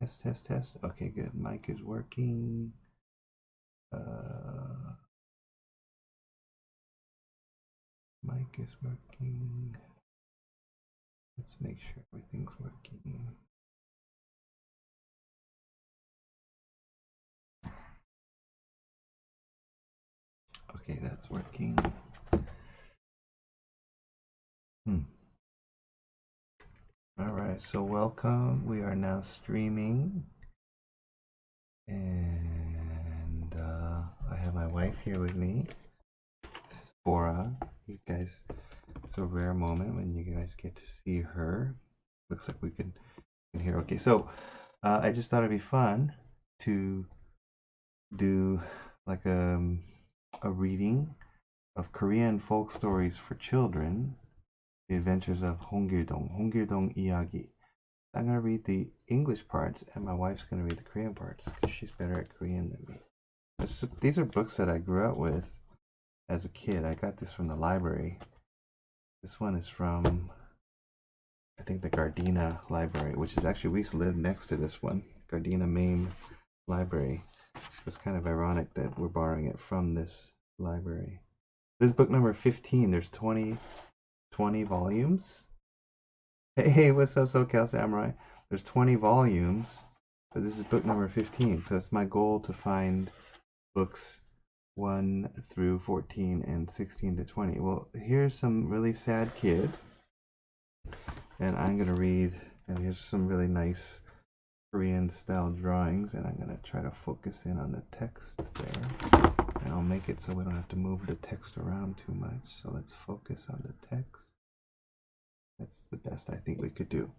Test, test, test. Okay, good. Mic is working. Mic is working. Let's make sure everything's working. Okay, that's working. All right, so welcome. We are now streaming. And I have my wife here with me. This is Bora. You guys, it's a rare moment when you guys get to see her. Looks like we can hear. Okay, so I just thought it'd be fun to do like a reading of Korean folk stories for children, The Adventures of Hongil-Dong, Hongil-Dong 이야기. I'm going to read the English parts, and my wife's going to read the Korean parts, because she's better at Korean than me. These are books that I grew up with as a kid. I got this from the library. This one is from, I think, the Gardena Library, which is actually, we used to live next to this one, Gardena Main Library. It's kind of ironic that we're borrowing it from this library. This is book number 15. There's 20 volumes. Hey, what's up, SoCal Samurai? There's 20 volumes, but this is book number 15. So it's my goal to find books 1 through 14 and 16 to 20. Well, here's some really sad kid, and I'm going to read, and here's some really nice Korean style drawings, and I'm going to try to focus in on the text there. And I'll make it so we don't have to move the text around too much. So let's focus on the text. That's the best I think we could do.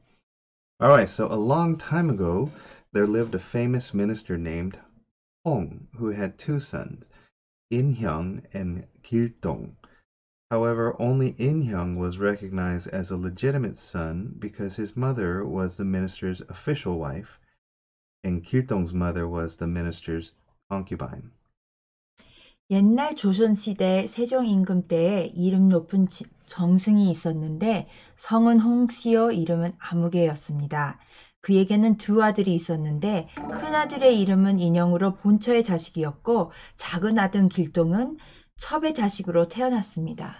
All right, so a long time ago, there lived a famous minister named Hong, who had two sons, In-hyung and Kil-Dong. However, In-hyung was recognized as a legitimate son because his mother was the minister's official wife, and Kil-Dong's mother was the minister's concubine. 옛날 조선시대 세종 임금 때에 이름 높은 정승이 있었는데 성은 홍씨요 이름은 아무개였습니다. 그에게는 두 아들이 있었는데 큰아들의 이름은 인형으로 본처의 자식이었고 작은 아들 길동은 첩의 자식으로 태어났습니다.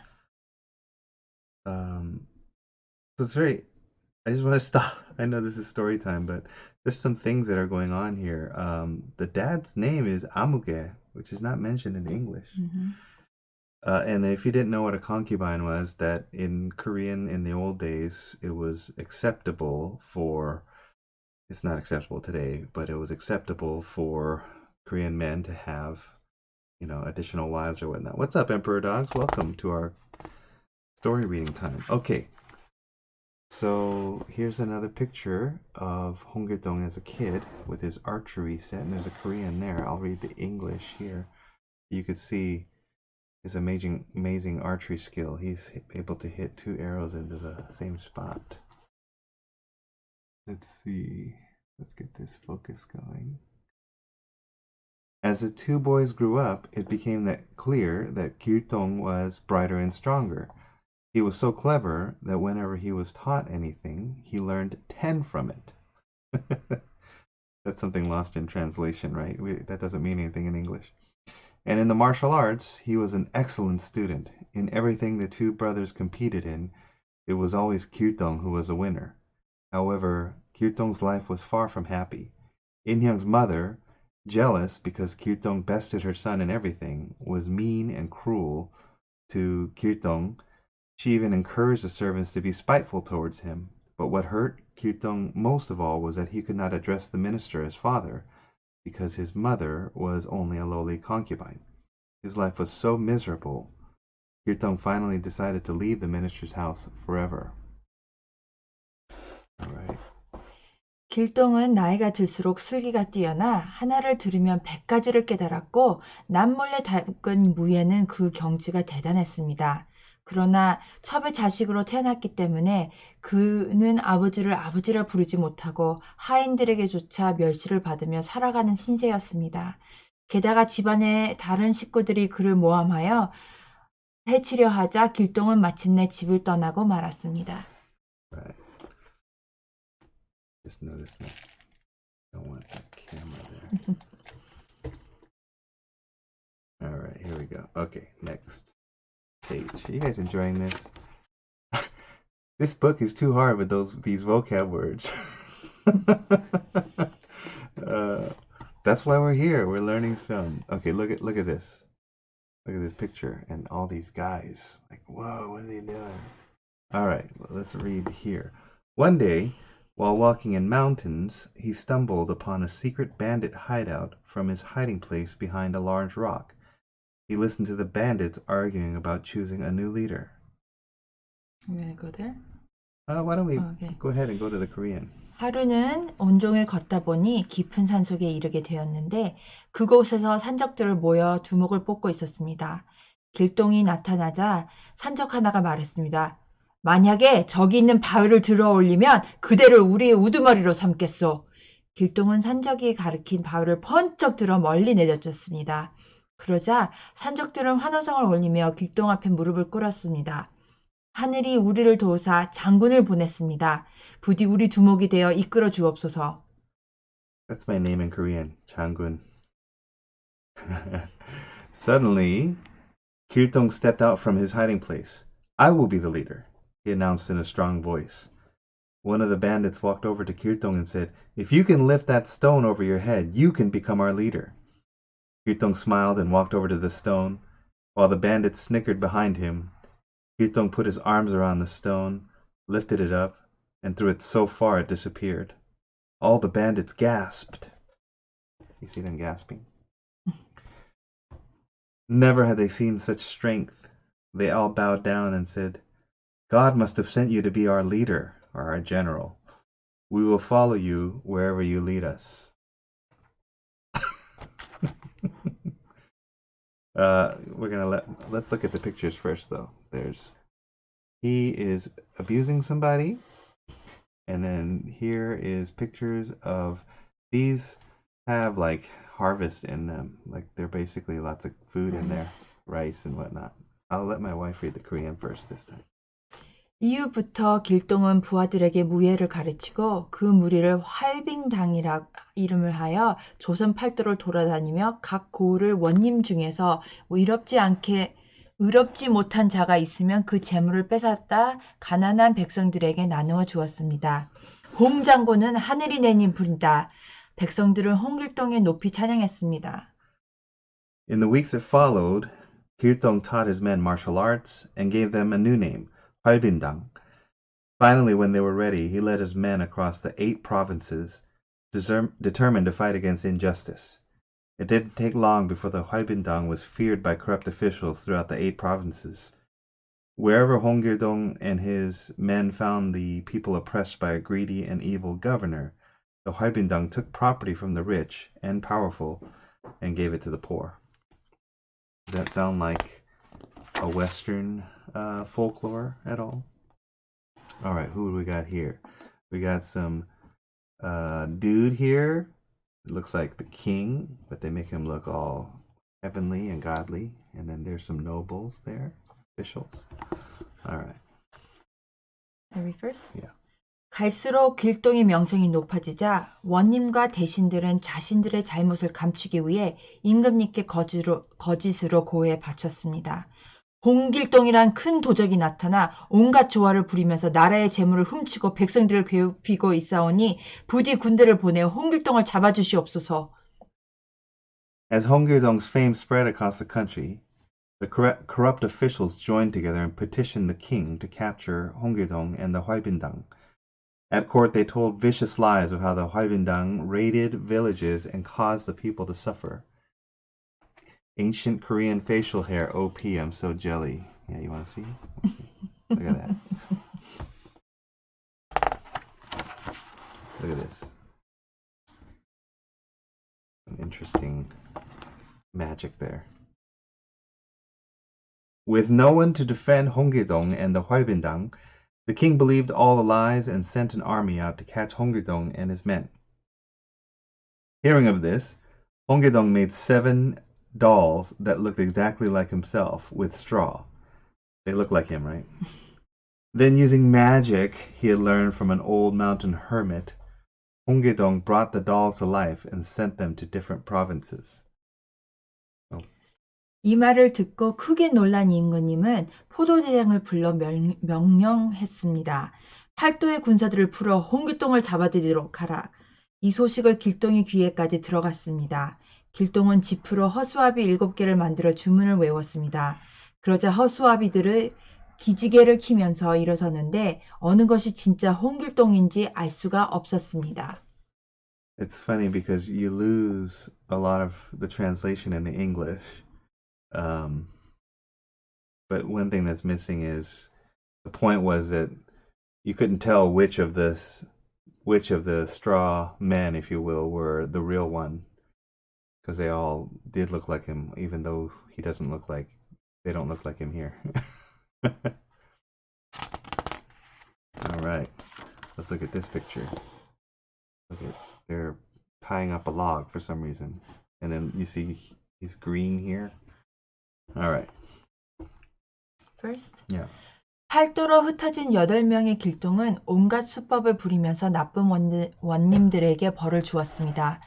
So it's very, I just want to stop. I know this is story time, but there's some things that are going on here. The dad's name is Amuge, which is not mentioned in English. And if you didn't know what a concubine was, that in Korean in the old days, it was acceptable for, it's not acceptable today, but it was acceptable for Korean men to have, you know, additional wives or whatnot. What's up, Emperor Dogs? Welcome to our story reading time. Okay. So here's another picture of Hongil-Dong as a kid with his archery set, and there's a Korean there. I'll read the English here. You could see his amazing archery skill. He's able to hit 2 arrows into the same spot. Let's see. Let's get this focus going. As the two boys grew up, it became clear that Kil-Dong was brighter and stronger. He was so clever that whenever he was taught anything, he learned 10 from it. That's something lost in translation, right? That doesn't mean anything in English. And in the martial arts, he was an excellent student. In everything the two brothers competed in, it was always Kil-Dong who was a winner. However, Kil-Dong's life was far from happy. In-hyung's mother, jealous because Kil-Dong bested her son in everything, was mean and cruel to Kil-Dong. She even encouraged the servants to be spiteful towards him. But what hurt Kil-Dong most of all was that he could not address the minister as father, because his mother was only a lowly concubine. His life was so miserable, Kil-Dong finally decided to leave the minister's house forever. All right. 길동은 나이가 들수록 슬기가 뛰어나 하나를 들으면 100가지를 깨달았고 남몰래 닦은 무예는 그 경지가 대단했습니다. 그러나 첩의 자식으로 태어났기 때문에 그는 아버지를 아버지라 부르지 못하고 하인들에게조차 멸시를 받으며 살아가는 신세였습니다. 게다가 집안의 다른 식구들이 그를 모함하여 해치려 하자 길동은 마침내 집을 떠나고 말았습니다. Right. Just notice that. Don't want that camera there. All right, here we go. Okay, next page. Are you guys enjoying this? This book is too hard with these vocab words. That's why we're here. We're learning some. Okay, look at this. Look at this picture and all these guys. Like, whoa, what are they doing? All right, well, let's read here. One day, while walking in mountains, he stumbled upon a secret bandit hideout from his hiding place behind a large rock. He listened to the bandits arguing about choosing a new leader. I'm gonna go there. Why don't we Okay. go ahead and go to the Korean? 하루는 온종일 걷다 보니 깊은 산속에 이르게 되었는데 그곳에서 산적들을 모여 두목을 뽑고 있었습니다. 길동이 나타나자 산적 하나가 말했습니다. 만약에 저기 있는 바위를 들어 올리면 그대를 우리의 우두머리로 삼겠소. 길동은 산적이 가리킨 바위를 번쩍 들어 멀리 내던졌습니다. 그러자 산적들은 환호성을 올리며 길동 앞에 무릎을 꿇었습니다. 하늘이 우리를 도우사 장군을 보냈습니다. 부디 우리 두목이 되어 이끌어 주옵소서. That's my name in Korean, 장군. Suddenly, Kil-Dong stepped out from his hiding place. I will be the leader, he announced in a strong voice. One of the bandits walked over to Kil-Dong and said, If you can lift that stone over your head, you can become our leader. Kil-Dong smiled and walked over to the stone. While the bandits snickered behind him, Kil-Dong put his arms around the stone, lifted it up, and threw it so far it disappeared. All the bandits gasped. You see them gasping? Never had they seen such strength. They all bowed down and said, God must have sent you to be our leader, or our general. We will follow you wherever you lead us. Let's look at the pictures first, though. He is abusing somebody, and then here is pictures of these have like harvest in them, like they're basically lots of food in there, rice and whatnot. I'll let my wife read the Korean first this time. 이후부터 길동은 부하들에게 무예를 가르치고 그 무리를 활빙당이라 이름을 하여 조선 팔도를 돌아다니며 각 고을을 원님 중에서 의롭지 못한 자가 있으면 그 재물을 뺏었다 가난한 백성들에게 나누어 주었습니다. 홍 장군은 하늘이 내린 분이다. 백성들은 홍길동의 높이 찬양했습니다. In the weeks that followed, Kil-Dong taught his men martial arts and gave them a new name, Hwalbindang. Finally, when they were ready, he led his men across the 8 provinces, determined to fight against injustice. It didn't take long before the Hwalbindang was feared by corrupt officials throughout the 8 provinces. Wherever Hongil-dong and his men found the people oppressed by a greedy and evil governor, the Hwalbindang took property from the rich and powerful and gave it to the poor. Does that sound like a Western folklore at all? All right, who do we got here? We got some dude here. It looks like the king, but they make him look all heavenly and godly. And then there's some nobles there, officials. All right. I read first? Yeah. 갈수록 길동의 명성이 높아지자 원님과 대신들은 자신들의 잘못을 감추기 위해 임금님께 거짓으로 고해 바쳤습니다. 홍길동이란 큰 도적이 나타나 온갖 조화를 부리면서 나라의 재물을 훔치고 백성들을 괴롭히고 있사오니 부디 군대를 보내 홍길동을 잡아주시옵소서. As Hongil-dong's fame spread across the country, the corrupt officials joined together and petitioned the king to capture Hongil-dong and the Hwalbindang. At court, they told vicious lies of how the Hwalbindang raided villages and caused the people to suffer. Ancient Korean facial hair, OP, I'm so jelly. Yeah, you want to see? Look at that. Look at this. Some interesting magic there. With no one to defend Hongil-dong and the Hwalbindang, the king believed all the lies and sent an army out to catch Hongil-dong and his men. Hearing of this, Hongil-dong made 7 dolls that looked exactly like himself with straw. They look like him, right? Then, using magic he had learned from an old mountain hermit, Hongye-dong brought the dolls to life and sent them to different provinces. Oh. 이 말을 듣고 크게 놀란 임금님은 포도대장을 불러 명령했습니다. 팔도의 군사들을 풀어 홍길동을 잡아들이도록 하라. 이 소식을 길동의 귀에까지 들어갔습니다. 길동은 지프로 허수아비 7개를 만들어 주문을 외웠습니다. 그러자 허수아비들의 기지개를 키면서 일어서는데 어느 것이 진짜 홍길동인지 알 수가 없었습니다. It's funny because you lose a lot of the translation in the English. But one thing that's missing is the point was that you couldn't tell which of the straw men, if you will, were the real one, because they all did look like him, even though they don't look like him here. All right, let's look at this picture. They're tying up a log for some reason, and then you see he's green here. All right. First. Yeah. 팔도로 흩어진 8명의 길동은 온갖 수법을 부리면서 나쁜 원님들에게 벌을 주었습니다.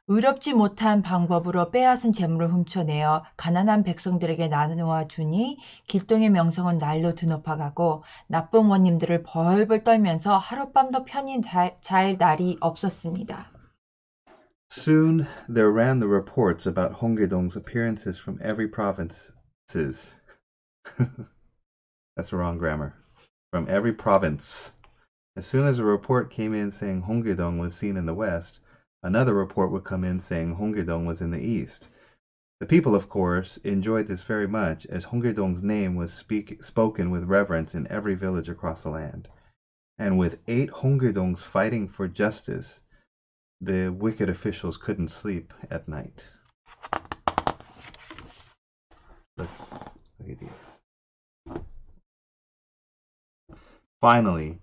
의롭지 못한 방법으로 빼앗은 재물을 훔쳐내어 가난한 백성들에게 나누어 주니 길동의 명성은 날로 드높아가고 나쁜 원님들을 벌벌 떨면서 하룻밤도 편히 잘 날이 없었습니다. Soon there ran the reports about Hongye-dong's appearances from every provinces. That's wrong grammar. From every province. As soon as a report came in saying Hongye-dong was seen in the west, another report would come in saying Hongye-dong was in the east. The people, of course, enjoyed this very much, as Hongye-dong's name was spoken with reverence in every village across the land. And with 8 Hongye-dongs fighting for justice, the wicked officials couldn't sleep at night. Look at these. Finally,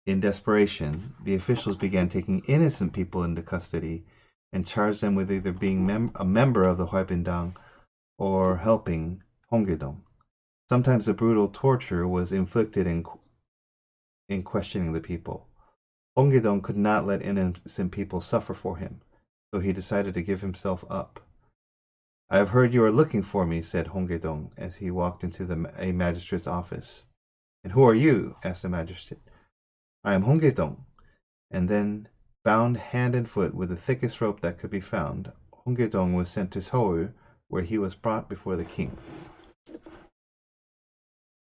in desperation, the officials began taking innocent people into custody and charged them with either being a member of the Huaibindang or helping Hongye-dong. Sometimes the brutal torture was inflicted in questioning the people. Hongye-dong could not let innocent people suffer for him, so he decided to give himself up. I have heard you are looking for me, said Hongye-dong as he walked into a magistrate's office. And who are you? Asked the magistrate. I am Hongye-dong. And then, bound hand and foot with the thickest rope that could be found, Hongye-dong was sent to Seoul, where he was brought before the king.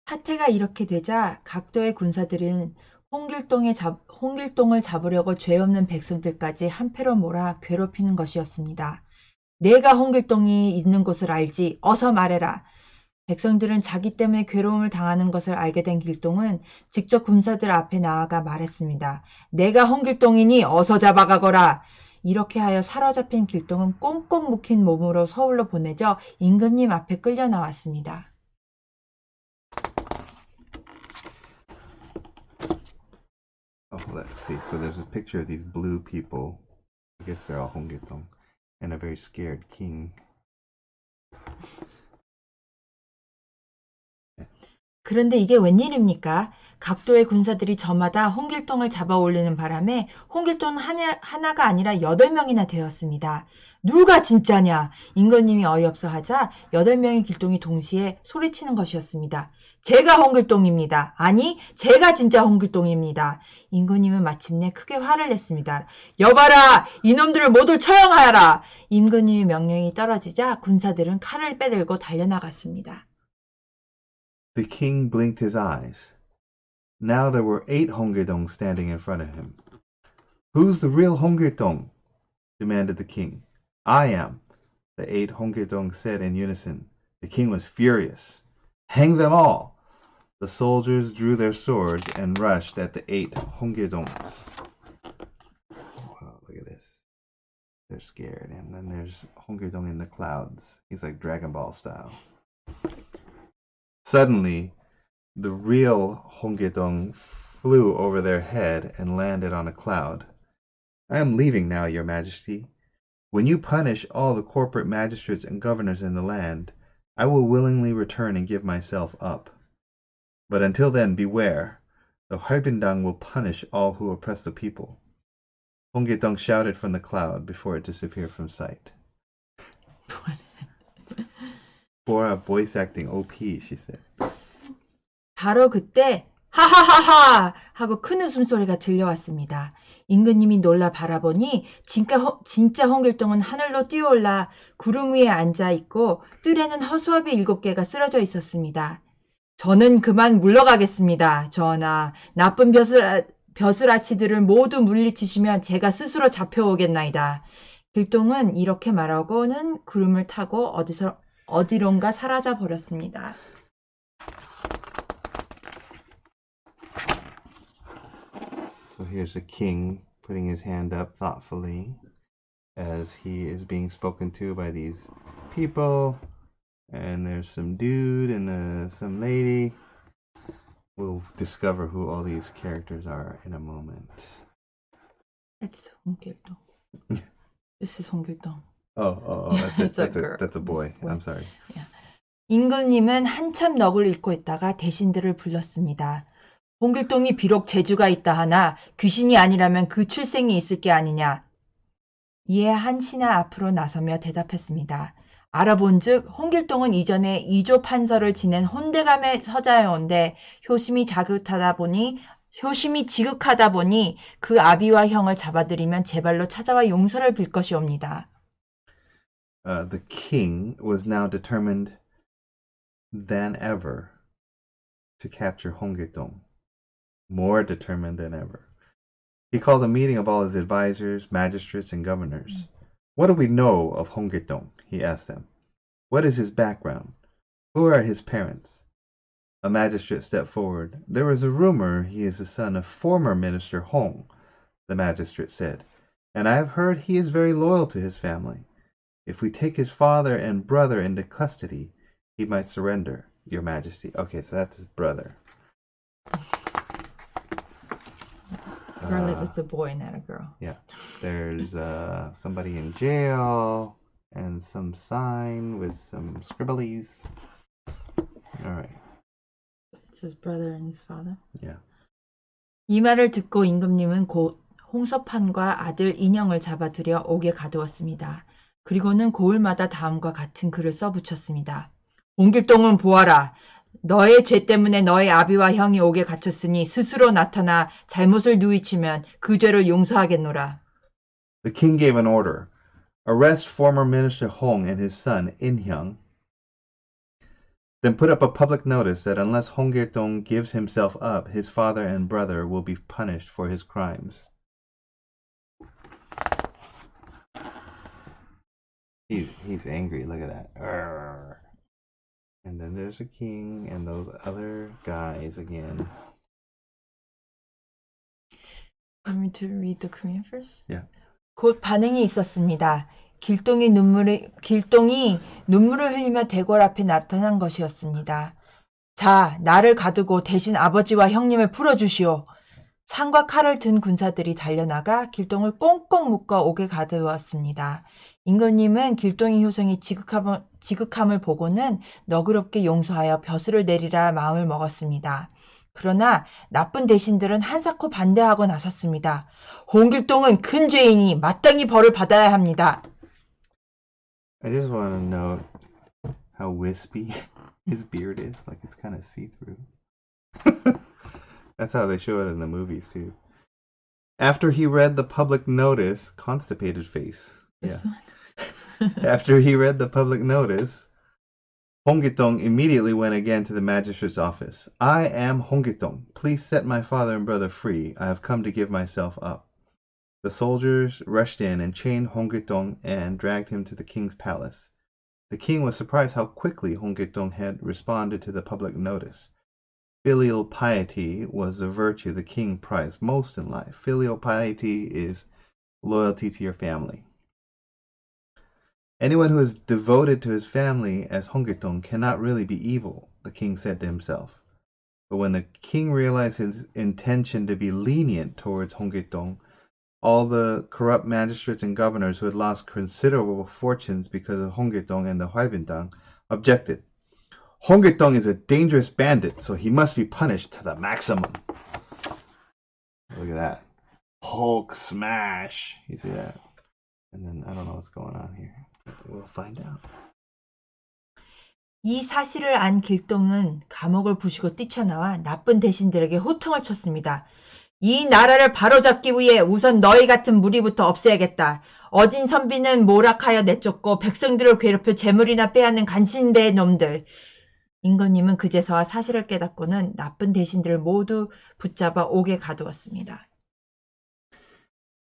사태가 이렇게 되자 각도의 군사들은 홍길동을 잡으려고 죄 없는 백성들까지 한패로 몰아 괴롭히는 것이었습니다. 내가 홍길동이 있는 곳을 알지. 어서 말해라. 백성들은 자기 때문에 괴로움을 당하는 것을 알게 된 길동은 직접 군사들 앞에 나아가 말했습니다. 내가 홍길동이니 어서 잡아가거라. 이렇게 하여 사로잡힌 길동은 꽁꽁 묶인 몸으로 서울로 보내져 임금님 앞에 끌려 나왔습니다. Oh, let's see. So there's a picture of these blue people. I guess they're all Hongye-dong. And a very scared king. 그런데 이게 웬일입니까? 각도의 군사들이 저마다 홍길동을 잡아 올리는 바람에 홍길동은 하나가 아니라 8명이나 되었습니다. 누가 진짜냐? 임금님이 어이없어 하자 8명의 길동이 동시에 소리치는 것이었습니다. 제가 홍길동입니다. 아니, 제가 진짜 홍길동입니다. 임금님은 마침내 크게 화를 냈습니다. 여봐라! 이놈들을 모두 처형하여라! 임금님의 명령이 떨어지자 군사들은 칼을 빼들고 달려나갔습니다. The king blinked his eyes. Now there were 8 Hongye-dong standing in front of him. Who's the real Hongye-dong? Demanded the king. I am, the 8 Hongye-dong said in unison. The king was furious. Hang them all! The soldiers drew their swords and rushed at the 8 Hongye-dongs. Wow, look at this. They're scared. And then there's Hongye-dong in the clouds. He's like Dragon Ball style. Suddenly, the real Hongye-dong flew over their head and landed on a cloud. I am leaving now, your majesty. When you punish all the corporate magistrates and governors in the land, I will willingly return and give myself up. But until then, beware. The Huaibindang will punish all who oppress the people. Hong-Dong shouted from the cloud before it disappeared from sight. Bora voice acting OP, she said. 바로 그때 하하하하 하고 큰 웃음소리가 들려왔습니다. 임금님이 놀라 바라보니 진짜 홍길동은 하늘로 뛰어올라 구름 위에 앉아있고 뜰에는 허수아비 7개가 쓰러져 있었습니다. 저는 그만 물러가겠습니다. 전하, 나쁜 벼슬아치들을 모두 물리치시면 제가 스스로 잡혀오겠나이다. 길동은 이렇게 말하고는 구름을 타고 어디론가 사라져 버렸습니다. So here's the king putting his hand up thoughtfully as he is being spoken to by these people. And there's some dude and some lady. We'll discover who all these characters are in a moment. It's 홍길동. This is 홍길동. Oh, that's a boy. I'm sorry. Yeah. 임금님은 한참 넋을 잃고 있다가 대신들을 불렀습니다. 홍길동이 비록 재주가 있다 하나 귀신이 아니라면 그 출생이 있을 게 아니냐. 이에 한 신하 앞으로 나서며 대답했습니다. 알아본즉 홍길동은 이전에 이조 판서를 지낸 혼대감의 서자여온데 효심이 지극하다 보니 그 아비와 형을 잡아들이면 제발로 찾아와 용서를 빌 것이옵니다. The king was now determined than ever to capture Hong-Dong. More determined than ever. He called a meeting of all his advisors, magistrates, and governors. What do we know of Hong-Dong? He asked them. What is his background? Who are his parents? A magistrate stepped forward. There was a rumor he is the son of former minister Hong, the magistrate said, and I have heard he is very loyal to his family. If we take his father and brother into custody, he might surrender, your majesty. Okay, so that's his brother. It's a boy, not a girl. Yeah. There's somebody in jail and some sign with some scribblies. All right. It's his brother and his father. Yeah. 이 말을 듣고 임금님은 곧 홍서판과 아들 인형을 잡아들여 옥에 가두었습니다. 그리고는 고을마다 다음과 같은 글을 써붙였습니다. 홍길동은 보아라. 너의 죄 때문에 너의 아비와 형이 옥에 갇혔으니 스스로 나타나 잘못을 누이치면 그 죄를 용서하겠노라. The king gave an order. Arrest former minister Hong and his son In-hyung. Then put up a public notice that unless Hong-Dong gives himself up, his father and brother will be punished for his crimes. He's angry. Look at that. Arrgh. And then there's a king and those other guys again. Want me to read the Korean first? Yeah. 곧 반응이 있었습니다. 길동이 눈물을 흘리며 대궐 앞에 나타난 것이었습니다. 자, 나를 가두고 대신 아버지와 형님을 풀어주시오. 창과 칼을 든 군사들이 달려나가 길동을 꽁꽁 묶어 옥에 가두었습니다. 임금님은 길동의 효성이 지극함을 보고는 너그럽게 용서하여 벼슬을 내리라 마음을 먹었습니다. 그러나 나쁜 대신들은 한사코 반대하고 나섰습니다. 홍길동은 큰 죄인이 마땅히 벌을 받아야 합니다. I just want to note how wispy his beard is. Like it's kind of see-through. That's how they show it in the movies too. After he read the public notice, constipated face. Yeah. After he read the public notice, Hong-Dong immediately went again to the magistrate's office. I am Hong-Dong. Please set my father and brother free. I have come to give myself up. The soldiers rushed in and chained Hong-Dong and dragged him to the king's palace. The king was surprised how quickly Hong-Dong had responded to the public notice. Filial piety was the virtue the king prized most in life. Filial piety is loyalty to your family. Anyone who is devoted to his family as Hong-Dong cannot really be evil, the king said to himself. But when the king realized his intention to be lenient towards Hong-Dong, all the corrupt magistrates and governors who had lost considerable fortunes because of Hong-Dong and the Huaibintang objected. Hong-Dong is a dangerous bandit, so he must be punished to the maximum. Look at that. Hulk smash. You see that? And then I don't know what's going on here. We'll find out. 이 사실을 안 길동은 감옥을 부수고 뛰쳐나와 나쁜 대신들에게 호통을 쳤습니다. 이 나라를 바로잡기 위해 우선 너희 같은 무리부터 없애야겠다. 어진 선비는 모락하여 내쫓고 백성들을 괴롭혀 재물이나 빼앗는 간신배의 놈들. 임금님은 그제서야 사실을 깨닫고는 나쁜 대신들을 모두 붙잡아 옥에 가두었습니다.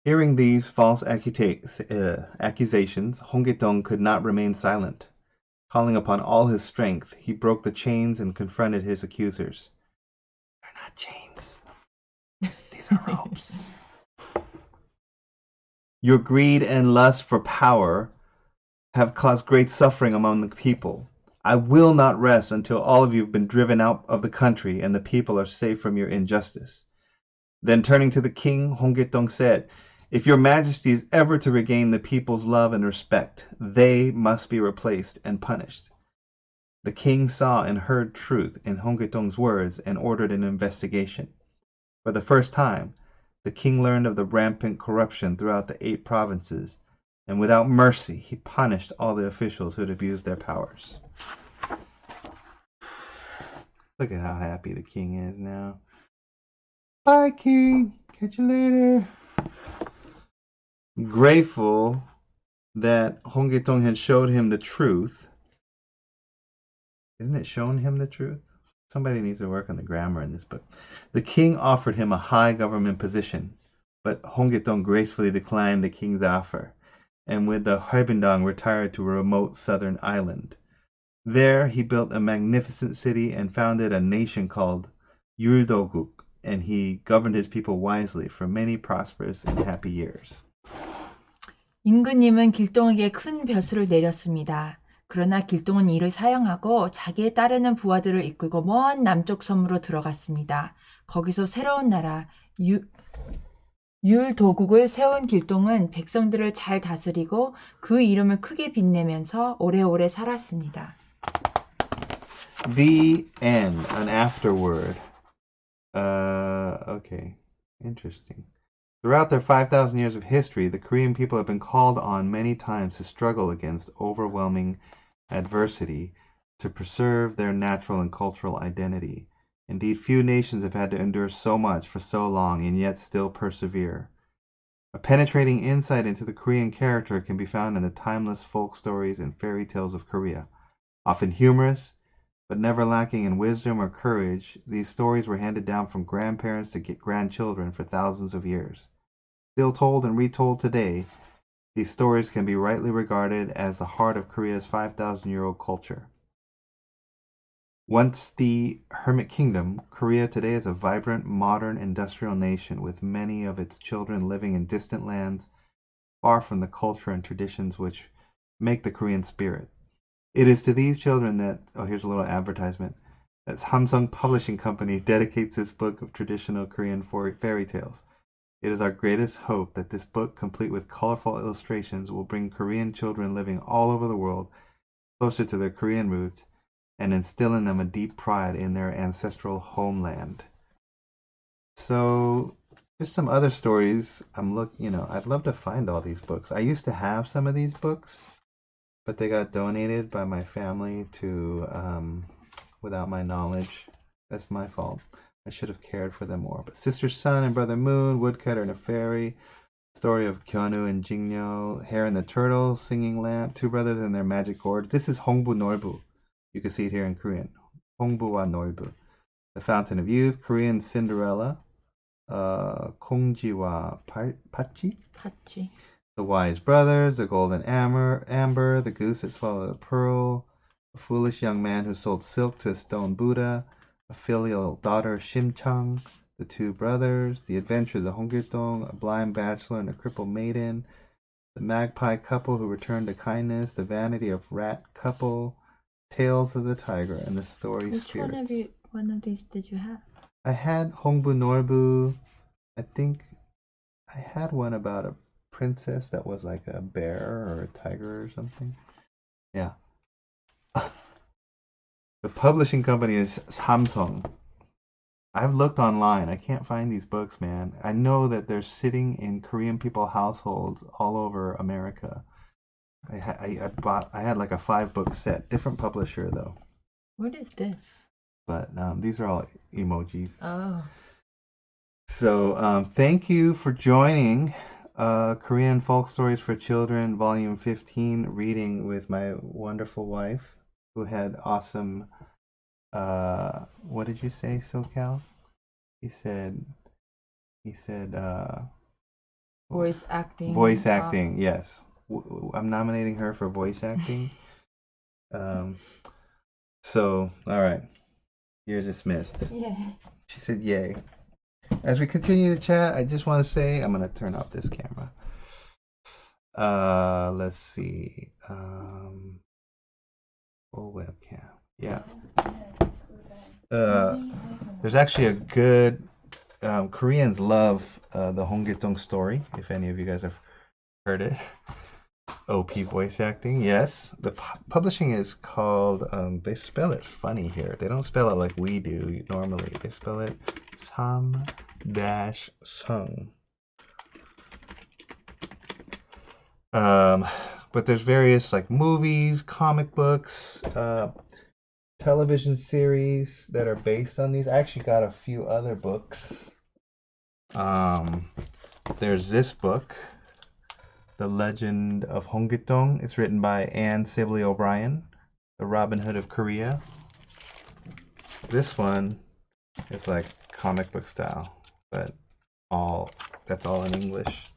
Hearing these false accusations, Kil-Dong could not remain silent. Calling upon all his strength, he broke the chains and confronted his accusers. They're not chains. These are ropes. Your greed and lust for power have caused great suffering among the people. I will not rest until all of you have been driven out of the country and the people are safe from your injustice. Then turning to the king, Kil-Dong said, if your majesty is ever to regain the people's love and respect, they must be replaced and punished. The king saw and heard truth in Kil-Dong's words and ordered an investigation. For the first time, the king learned of the rampant corruption throughout the 8 provinces, and without mercy, he punished all the officials who had abused their powers. Look at how happy the king is now. Bye, king. Catch you later. Grateful that Kil-Dong had showed him the truth. Isn't it shown him the truth? Somebody needs to work on the grammar in this book. The king offered him a high government position, but Kil-Dong gracefully declined the king's offer, and with the Kil-Dong retired to a remote southern island. There he built a magnificent city and founded a nation called Yul-do-guk, and he governed his people wisely for many prosperous and happy years. 임금님은 길동에게 큰 벼슬을 내렸습니다. 그러나 길동은 이를 사용하고 자기에 따르는 부하들을 이끌고 먼 남쪽 섬으로 들어갔습니다. 거기서 새로운 나라 율도국을 세운 길동은 백성들을 잘 다스리고 그 이름을 크게 빛내면서 오래오래 살았습니다. The end, an afterword. Okay, interesting. Throughout their 5,000 years of history, the Korean people have been called on many times to struggle against overwhelming adversity to preserve their natural and cultural identity. Indeed, few nations have had to endure so much for so long and yet still persevere. A penetrating insight into the Korean character can be found in the timeless folk stories and fairy tales of Korea. Often humorous, but never lacking in wisdom or courage, these stories were handed down from grandparents to grandchildren for thousands of years. Still told and retold today, these stories can be rightly regarded as the heart of Korea's 5,000-year-old culture. Once the hermit kingdom, Korea today is a vibrant, modern, industrial nation with many of its children living in distant lands, far from the culture and traditions which make the Korean spirit. It is to these children that, here's a little advertisement, that Samsung Publishing Company dedicates this book of traditional Korean fairy tales. It is our greatest hope that this book, complete with colorful illustrations, will bring Korean children living all over the world closer to their Korean roots and instill in them a deep pride in their ancestral homeland. So, there's some other stories. I'd love to find all these books. I used to have some of these books, but they got donated by my family to, without my knowledge. That's my fault. I should have cared for them more. But Sister Sun and Brother Moon, Woodcutter and a Fairy, story of Kyonu and Jingyo, Hare and the Turtle, Singing Lamp, Two Brothers and Their Magic Gourd. This is Hongbu Norbu. You can see it here in Korean. Hongbuwa Norbu. The Fountain of Youth, Korean Cinderella, Kongjiwa Pachi. The Wise Brothers, The Golden Amber, The Goose That Swallowed a Pearl, A Foolish Young Man Who Sold Silk to a Stone Buddha, A Filial Daughter Shimchang, The Two Brothers, The Adventures of Kil-Dong, A Blind Bachelor and a Crippled Maiden, The Magpie Couple Who Returned to Kindness, The Vanity of Rat Couple, Tales of the Tiger, and The Story Spirits. Which one of these did you have? I had Hongbu Norbu. I think I had one about a princess that was like a bear or a tiger or something. Yeah. The publishing company is Samsung. I've looked online. I can't find these books, man. I know that they're sitting in Korean people households all over America. I had like a 5 book set, different publisher though. What is this? But these are all emojis. Oh, So thank you for joining Korean Folk Stories for Children, Volume 15, reading with my wonderful wife, who had awesome. What did you say, SoCal? He said. He said. voice acting. Voice acting. Yes, I'm nominating her for voice acting. Um. So all right, you're dismissed. Yeah. She said, "Yay." As we continue to chat, I just want to say I'm gonna turn off this camera. Let's see. Full webcam. Yeah. There's actually a good Koreans love the Hongitong story. If any of you guys have heard it, OP voice acting. Yes, the publishing is called. They spell it funny here. They don't spell it like we do normally. They spell it Sam dash Sung. But there's various like movies, comic books, television series that are based on these. I actually got a few other books. There's this book, The Legend of Hongitong. It's written by Anne Sibley O'Brien, The Robin Hood of Korea. This one is like comic book style, but that's all in English.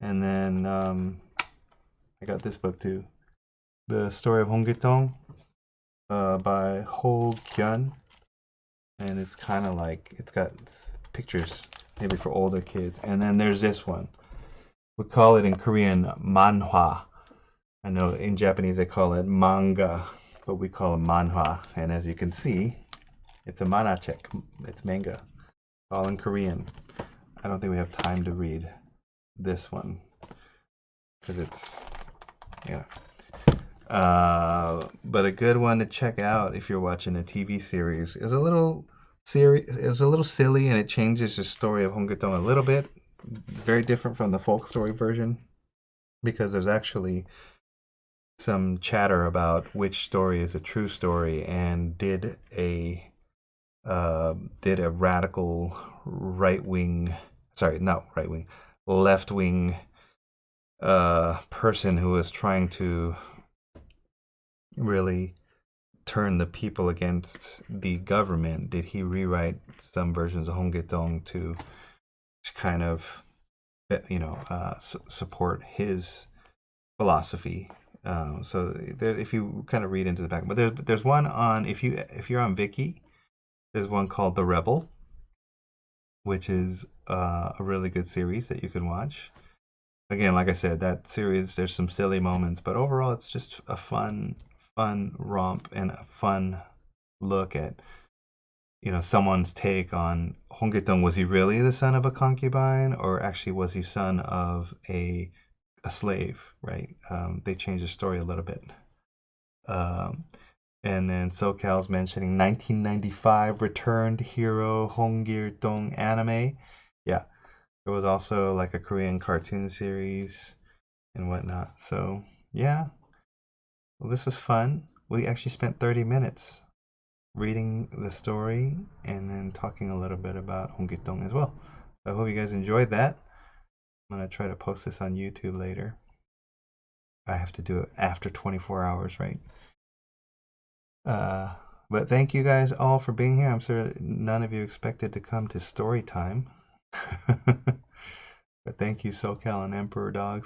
And then I got this book too, The Story of Hongitong, by Ho Kyun, and it's kind of like it's got pictures maybe for older kids. And then there's this one. We call it in Korean manhwa. I know in Japanese they call it manga, but we call it manhwa. And as you can see, it's a manachek. It's manga, all in Korean. I don't think we have time to read this one because it's but a good one to check out if you're watching a TV series is a little silly, and it changes the story of Hongitong a little bit. Very different from the folk story version because there's actually some chatter about which story is a true story and did a radical left wing person who was trying to really turn the people against the government. Did he rewrite some versions of Hongitong to kind of support his philosophy? So there, if you kind of read into the back, but there's one on if you're on Viki, there's one called The Rebel, which is a really good series that you can watch. Again, like I said, that series there's some silly moments, but overall it's just a fun romp and a fun look at someone's take on Hongitong. Was he really the son of a concubine, or actually was he son of a slave? Right? They changed the story a little bit. And then SoCal's mentioning 1995 returned hero Hongil-dong anime. Yeah, there was also like a Korean cartoon series and whatnot. So yeah, well, this was fun. We actually spent 30 minutes reading the story and then talking a little bit about Hongil-dong as well. So I hope you guys enjoyed that. I'm going to try to post this on YouTube later. I have to do it after 24 hours, right? But thank you guys all for being here. I'm sure none of you expected to come to story time. But thank you, SoCal and Emperor Dogs.